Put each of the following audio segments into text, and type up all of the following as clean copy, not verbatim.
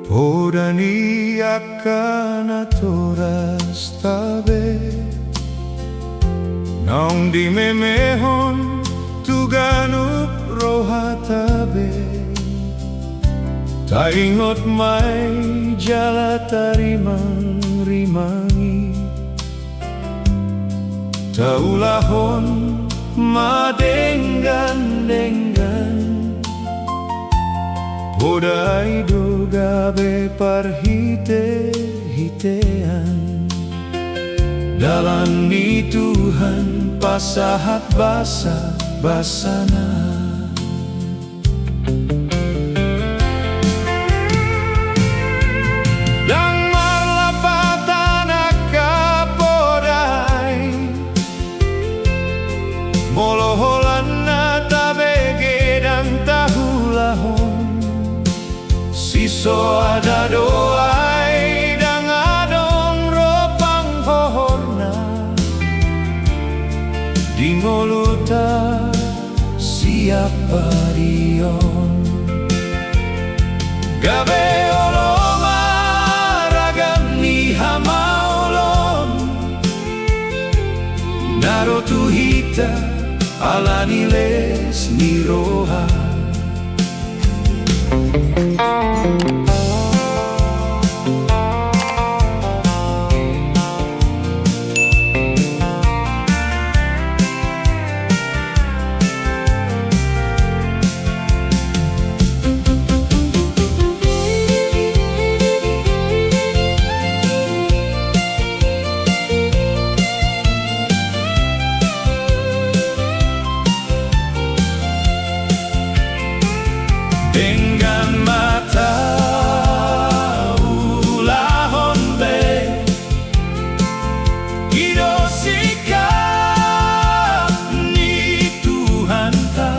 Podani akan atoras tabe Naung di memehon tuganup roha tabe Taingot mai jala tarimang rimangi Taulahon madenggan-denggan Podai gabe parhite-hitean Dalani Tuhan pasahat basa-basana Dang marlapatan akapodai Moloholan na tabege dan tahulahon Siso ada doai dang adong ropang pohorna Dingoluta siapa dion Gabe oloma ragam ni hamaolon Narotuhita alaniles ni roha Dengan mata ulahon be Ido sikap ni Tuhan ta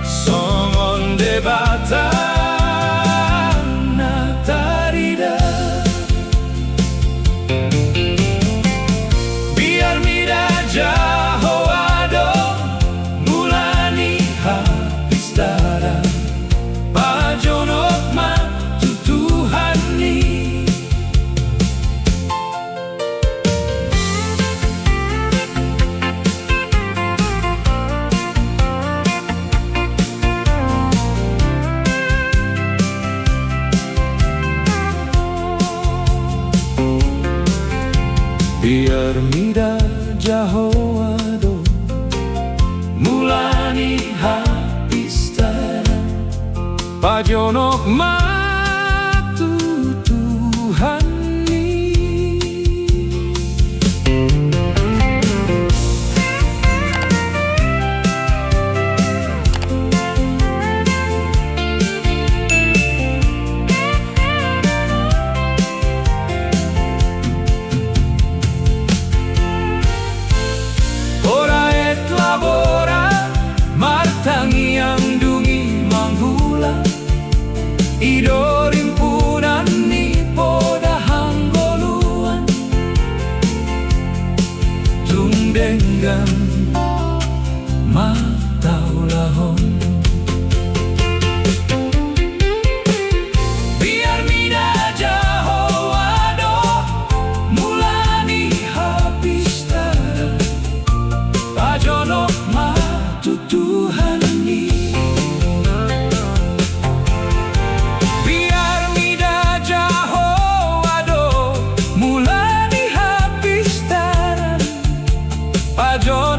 Songon debatan na tarida Biar mida jaho ado mulani Pajonok matutuhani Biar mida jahoado mulani Pajonok matutuhani Ora et labora martangi yang dungi manghula Ido rimpunan ni poda hanggoluan Tungdenggan mataulahon Biar mida jaho ado mulani habis tada Pajonok matutuhani Pajonok